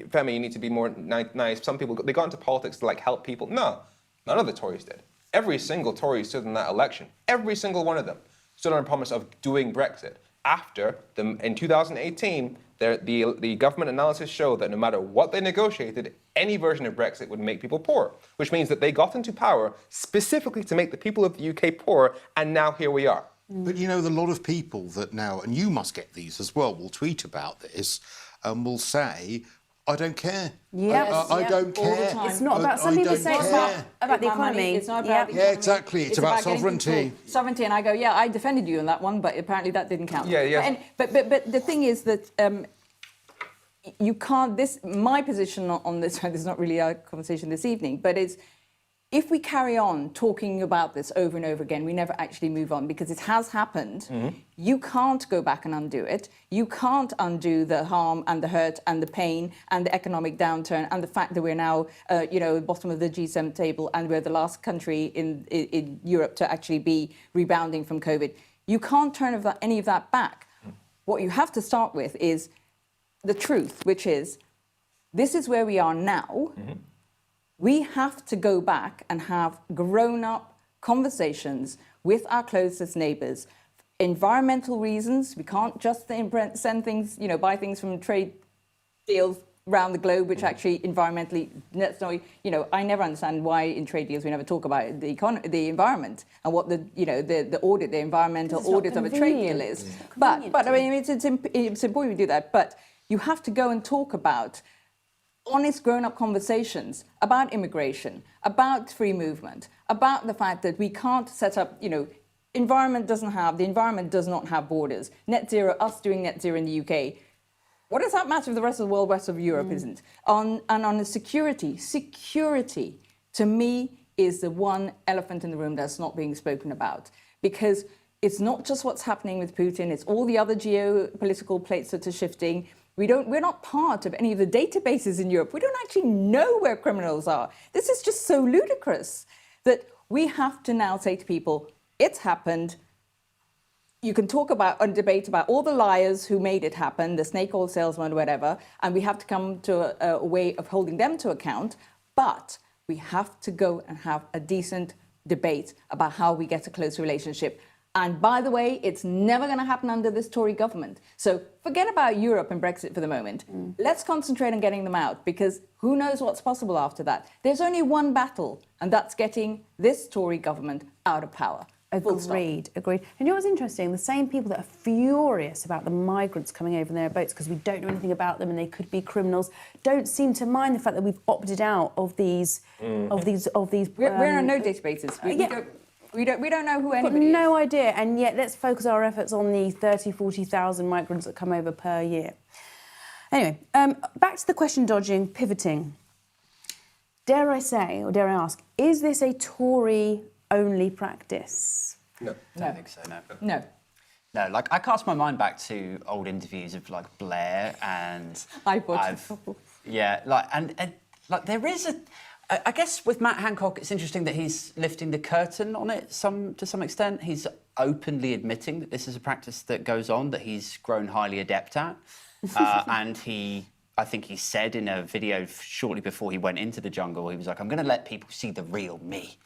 Femi, you need to be more nice. Some people, they got into politics to help people. No, none of the Tories did. Every single Tory stood in that election, every single one of them stood on a promise of doing Brexit. After, in 2018, the government analysis showed that no matter what they negotiated, any version of Brexit would make people poor, which means that they got into power specifically to make the people of the UK poor, and now here we are. But a lot of people that now, and you must get these as well, will tweet about this and will say, I don't care. I don't care. It's not about, some people say it's about the economy. It's not about the economy. Yeah, exactly. It's about sovereignty. Sovereignty, and I go, I defended you on that one, but apparently that didn't count. But the thing is that you can't, my position on this is not really our conversation this evening, but it's, if we carry on talking about this over and over again, we never actually move on, because it has happened. Mm-hmm. You can't go back and undo it. You can't undo the harm and the hurt and the pain and the economic downturn and the fact that we're now, bottom of the G7 table and we're the last country in Europe to actually be rebounding from COVID. You can't turn any of that back. Mm-hmm. What you have to start with is the truth, which is, this is where we are now. Mm-hmm. We have to go back and have grown-up conversations with our closest neighbours. Environmental reasons, we can't just send things, buy things from trade deals around the globe, which actually environmentally, I never understand why in trade deals we never talk about the environment and what the environmental audit of a trade deal is. But I mean, it's important we do that. But you have to go and talk about honest grown-up conversations about immigration, about free movement, about the fact that we can't set up, the environment does not have borders. Net zero, us doing net zero in the UK. What does that matter if the rest of the world, rest of Europe isn't? On the security to me is the one elephant in the room that's not being spoken about, because it's not just what's happening with Putin, it's all the other geopolitical plates that are shifting. We're not part of any of the databases in Europe. We don't actually know where criminals are. This is just so ludicrous that we have to now say to people, it's happened. You can talk about and debate about all the liars who made it happen, the snake oil salesman, whatever, and we have to come to a way of holding them to account. But we have to go and have a decent debate about how we get a close relationship. And by the way, it's never going to happen under this Tory government. So forget about Europe and Brexit for the moment. Let's concentrate on getting them out, because who knows what's possible after that. There's only one battle, and that's getting this Tory government out of power. Agreed. And you know what's interesting? The same people that are furious about the migrants coming over in their boats because we don't know anything about them and they could be criminals, don't seem to mind the fact that we've opted out of these. We're on no databases. We don't know who anybody is. No idea, and yet let's focus our efforts on the 30,000, 40,000 migrants that come over per year. Anyway, back to the question dodging, pivoting. Dare I say, or dare I ask, is this a Tory-only practice? No. I don't think so, no. No. No, like, I cast my mind back to old interviews of, like, Blair and... Yeah, like, and like, there is a... I guess with Matt Hancock, it's interesting that he's lifting the curtain on it to some extent. He's openly admitting that this is a practice that goes on, that he's grown highly adept at. And I think he said in a video shortly before he went into the jungle, he was like, I'm going to let people see the real me.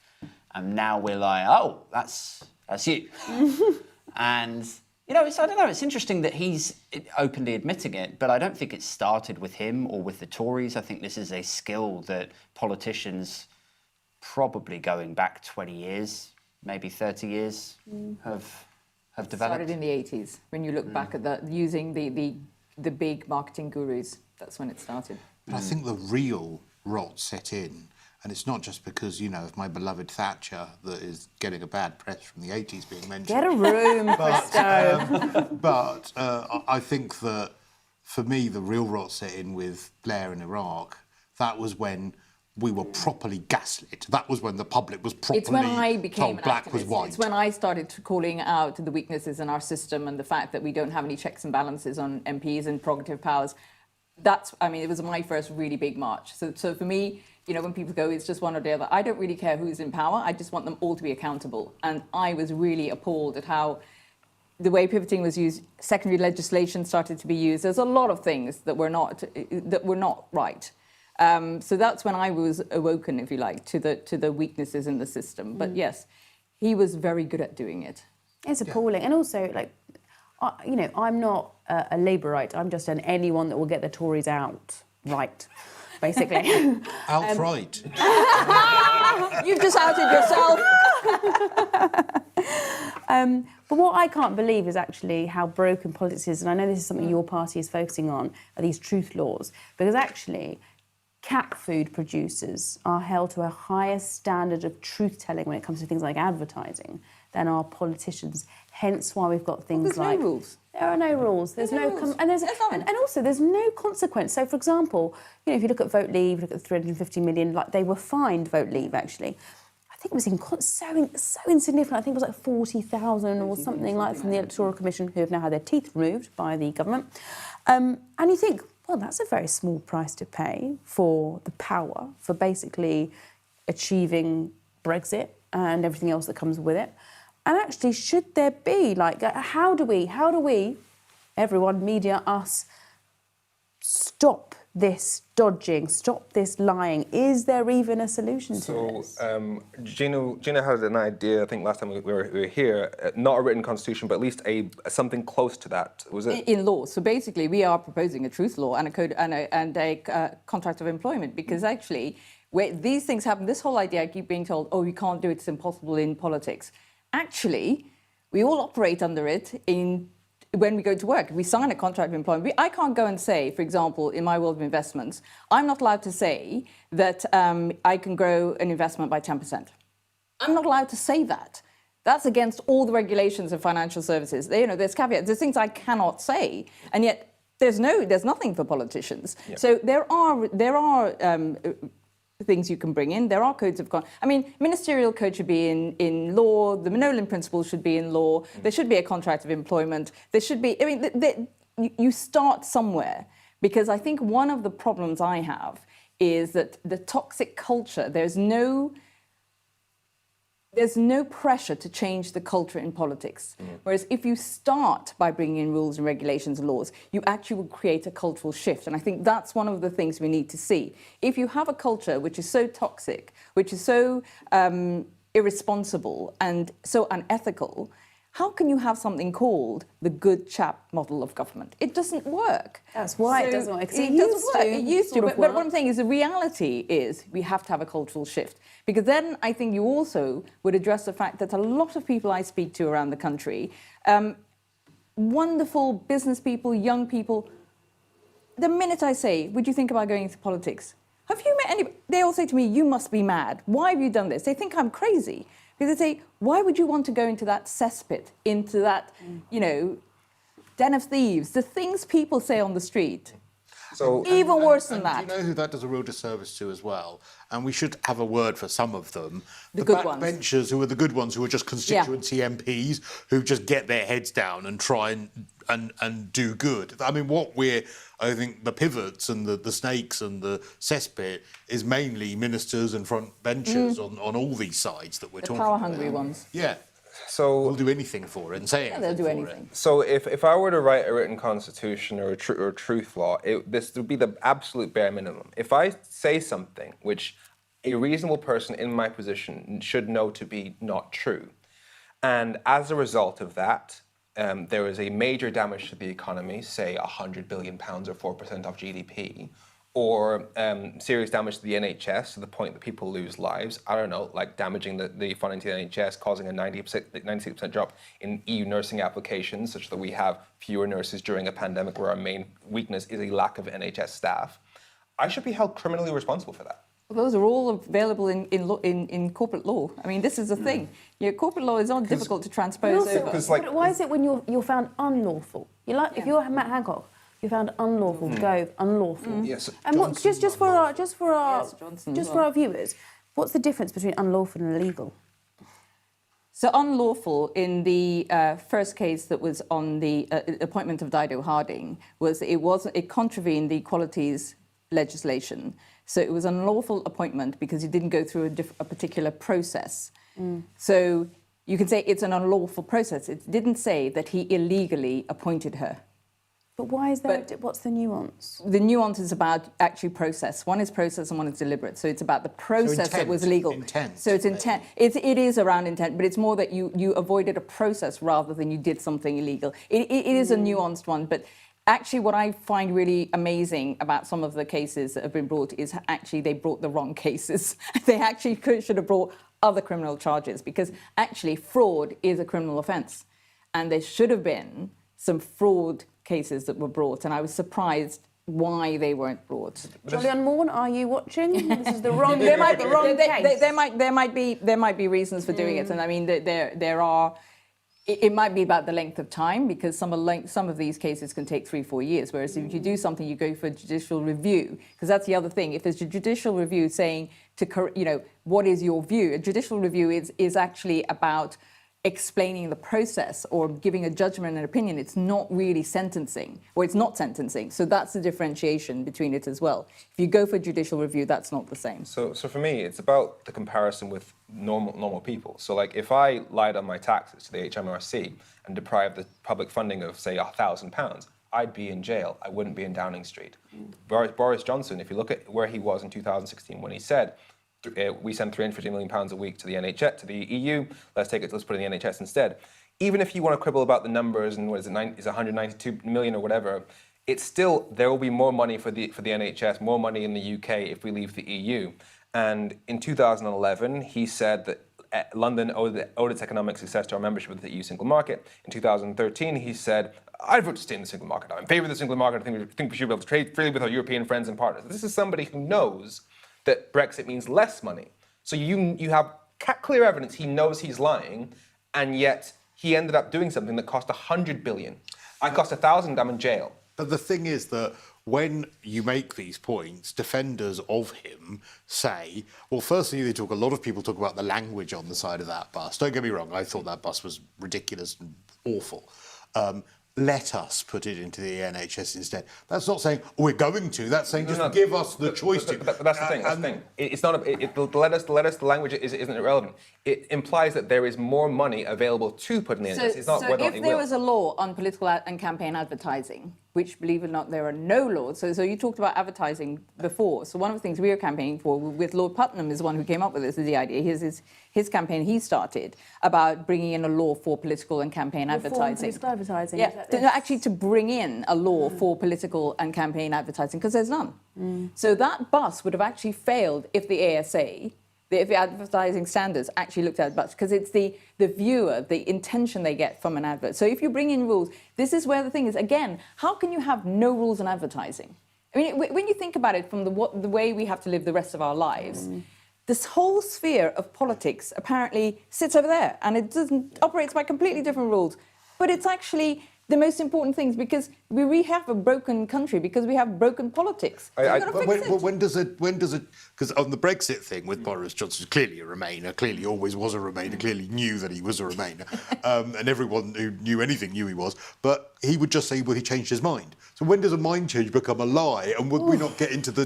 And now we're like, oh, that's you. And... You know, I don't know, it's interesting that he's openly admitting it, but I don't think it started with him or with the Tories. I think this is a skill that politicians, probably going back 20 years, maybe 30 years, have developed. Started in the 80s, when you look back at using the big marketing gurus. That's when it started. But I think the real rot set in. And it's not just because, you know, of my beloved Thatcher that is getting a bad press from the 80s being mentioned. Get a room, Christo. But I think that, for me, the real rot set in with Blair in Iraq. That was when we were properly gaslit. That was when the public was properly told black was white. It's when I started calling out the weaknesses in our system and the fact that we don't have any checks and balances on MPs and prerogative powers. It was my first really big march. So for me... You know, when people go, it's just one or the other. I don't really care who's in power. I just want them all to be accountable. And I was really appalled at how the way pivoting was used, secondary legislation started to be used. There's a lot of things that were not right. So that's when I was awoken, if you like, to the weaknesses in the system. But yes, he was very good at doing it. It's appalling. And also, like, you know, I'm not a Labourite. I'm just anyone that will get the Tories out right. Basically. Outright. You've just outed yourself. But what I can't believe is actually how broken politics is, and I know this is something your party is focusing on, are these truth laws. Because actually, cat food producers are held to a higher standard of truth-telling when it comes to things like advertising than our politicians. Hence why we've got things like... There's no rules. There are no rules. There's no rules. And also there's no consequence. So, for example, you know, if you look at Vote Leave, look at the 350 million, like they were fined Vote Leave actually. I think it was so insignificant. I think it was like 40,000 or something like from the Electoral Commission, who have now had their teeth removed by the government. And you think, well, that's a very small price to pay for the power, for basically achieving Brexit and everything else that comes with it. And actually, should there be, like, how do we, everyone, media, us, stop this dodging, stop this lying? Is there even a solution to this? Gina had an idea, I think last time we were here, not a written constitution, but at least something close to that. Was it? In law. So basically, we are proposing a truth law and a code and a contract of employment, because actually, where these things happen, this whole idea, I keep being told, oh, you can't do it, it's impossible in politics. Actually, we all operate under it when we go to work. We sign a contract of employment. I can't go and say, for example, in my world of investments, I'm not allowed to say that I can grow an investment by 10%. I'm not allowed to say that. That's against all the regulations of financial services. There's caveats. There's things I cannot say, and yet there's nothing for politicians. Yep. So there are things you can bring in. There are codes of conduct. I mean, ministerial code should be in law. The Manolan principles should be in law. There should be a contract of employment. There should be. I mean, you start somewhere, because I think one of the problems I have is that the toxic culture. There's no pressure to change the culture in politics. Whereas if you start by bringing in rules and regulations and laws, you actually will create a cultural shift. And I think that's one of the things we need to see. If you have a culture which is so toxic, which is so irresponsible and so unethical, how can you have something called the good chap model of government? It doesn't work. That's why it doesn't work. 'cause It used to. But what I'm saying is the reality is we have to have a cultural shift. Because then I think you also would address the fact that a lot of people I speak to around the country, wonderful business people, young people, the minute I say, would you think about going into politics? Have you met anybody? They all say to me, you must be mad. Why have you done this? They think I'm crazy. Because they say, why would you want to go into that cesspit, into that, den of thieves, the things people say on the street? So Even worse than that. Do you know who that does a real disservice to as well? And we should have a word for some of them. The good ones. Backbenchers who are the good ones, who are just constituency MPs, who just get their heads down and try and do good. I mean, I think the pivots and the snakes and the cesspit is mainly ministers and front benchers on all these sides that we're talking about. The power-hungry ones. Yeah. So we'll do anything for it and say anything They'll do for anything. it. So if I were to write a written constitution or a truth law, this would be the absolute bare minimum. If I say something which a reasonable person in my position should know to be not true, and as a result of that, there is a major damage to the economy, say £100 billion or 4% of GDP, or serious damage to the NHS to the point that people lose lives. I don't know, like damaging the funding to the NHS, causing a 96% drop in EU nursing applications, such that we have fewer nurses during a pandemic where our main weakness is a lack of NHS staff. I should be held criminally responsible for that. Well, those are all available in corporate law. I mean, this is the thing. Corporate law is not difficult to transpose over. But why is it when you're found unlawful? If you're Matt Hancock, you're found unlawful, go unlawful. Yes. And what, just for our viewers, what's the difference between unlawful and illegal? So unlawful in the first case that was on the appointment of Dido Harding was it contravened the equalities legislation. So it was an unlawful appointment because he didn't go through a particular process. So you can say it's an unlawful process. It didn't say that he illegally appointed her. But why is that? What's the nuance? The nuance is about actually process. One is process and one is deliberate. So it's about the process that was legal. Intent. So it's intent. It is around intent, but it's more that you avoided a process rather than you did something illegal. It is a nuanced one, but actually what I find really amazing about some of the cases that have been brought is actually they brought the wrong cases. They actually should have brought other criminal charges, because actually fraud is a criminal offence. And there should have been some fraud cases that were brought, and I was surprised why they weren't brought. Jolly on Morn, are you watching? This is the wrong. There might be wrong case. There might be reasons for doing it, and I mean there are. It might be about the length of time, because some of these cases can take 3-4 years. Whereas if you do something, you go for judicial review, because that's the other thing. If there's a judicial review saying what is your view, a judicial review is actually about explaining the process or giving a judgment and opinion. It's not really sentencing, or it's not sentencing. So that's the differentiation between it as well. If you go for judicial review, that's not the same. So for me, it's about the comparison with normal people. So like if I lied on my taxes to the HMRC and deprived the public funding of, say, £1,000, I'd be in jail. I wouldn't be in Downing Street. Boris Johnson, if you look at where he was in 2016 when he said, we send £350 million a week to the NHS, to the EU. Let's put it in the NHS instead. Even if you want to quibble about the numbers and is it 192 million or whatever, it's still, there will be more money for the NHS, more money in the UK if we leave the EU. And in 2011, he said that London owed its economic success to our membership of the EU single market. In 2013, he said, I'd vote to stay in the single market. I'm in favour of the single market. I think we should be able to trade freely with our European friends and partners. This is somebody who knows that Brexit means less money. So you have clear evidence he knows he's lying, and yet he ended up doing something that cost 100 billion. I cost 1,000, I'm in jail. But the thing is that when you make these points, defenders of him say, well, firstly, a lot of people talk about the language on the side of that bus. Don't get me wrong, I thought that bus was ridiculous and awful. Let us put it into the NHS instead. That's not saying we're going to. That's saying give us the choice to. But that's the thing. That's the thing. It's not. The language isn't irrelevant. It implies that there is more money available to put in the NHS. It's not whether or not it will. If there was a law on political and campaign advertising, which, believe it or not, there are no laws. So you talked about advertising before. So one of the things we were campaigning for with Lord Putnam is the one who came up with this, is the idea. His campaign he started about bringing in a law for political and campaign advertising. Political advertising. Yeah, actually to bring in a law for political and campaign advertising, because there's none. So that bus would have actually failed if the ASA, if the advertising standards actually looked at it, because it's the viewer, the intention they get from an advert. So if you bring in rules, this is where the thing is, again, how can you have no rules on advertising? I mean, when you think about it from the way we have to live the rest of our lives, this whole sphere of politics apparently sits over there, and it operates by completely different rules. But it's actually the most important things, because we have a broken country because we have broken politics. So when does it? Because on the Brexit thing with Boris Johnson, clearly a Remainer, clearly always was a Remainer, clearly knew that he was a Remainer, and everyone who knew anything knew he was. But he would just say, well, he changed his mind. So when does a mind change become a lie? And would we not get into the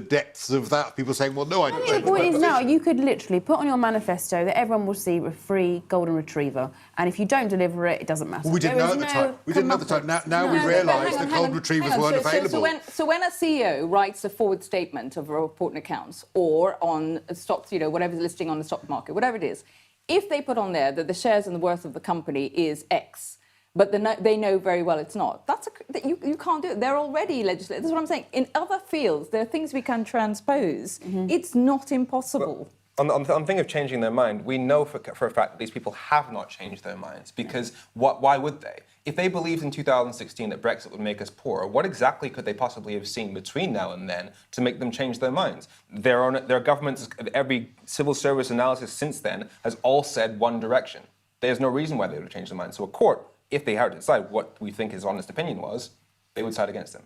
depths of that? People saying, well, no, I don't. The point is now you could literally put on your manifesto that everyone will see a free golden retriever, and if you don't deliver it, it doesn't matter. Well, we didn't know at the time. We didn't know at the time. Now we realise that golden retrievers weren't available. So when a CEO writes a forward statement of a report and accounts, or on stocks, whatever's listing on the stock market, whatever it is, if they put on there that the shares and the worth of the company is X, but they know very well it's not. You can't do it. They're already legislated. That's what I'm saying. In other fields, there are things we can transpose. It's not impossible. On the thing of changing their mind, we know for a fact that these people have not changed their minds, because why would they? If they believed in 2016 that Brexit would make us poorer, what exactly could they possibly have seen between now and then to make them change their minds? Their governments, every civil service analysis since then has all said one direction. There's no reason why they would have changed their minds. So a court, if they had to decide what we think his honest opinion was, they would side against him.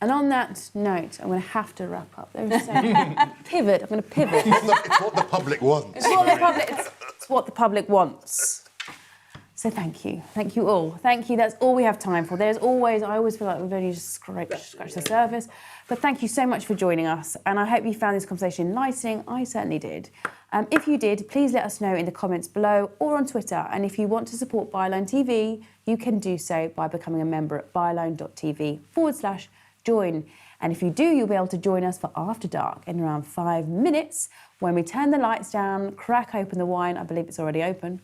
And on that note, I'm going to have to wrap up. There is so pivot. I'm going to pivot. It's what the public wants. It's what the public wants. So thank you. Thank you all. Thank you. That's all we have time for. I always feel like we've only just scratched the surface. But thank you so much for joining us. And I hope you found this conversation enlightening. I certainly did. If you did, please let us know in the comments below or on Twitter. And if you want to support Byline TV, you can do so by becoming a member at byline.tv/join. And if you do, you'll be able to join us for After Dark in around 5 minutes when we turn the lights down, crack open the wine, I believe it's already open,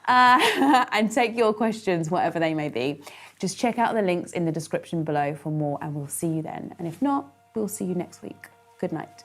and take your questions, whatever they may be. Just check out the links in the description below for more, and we'll see you then. And if not, we'll see you next week. Good night.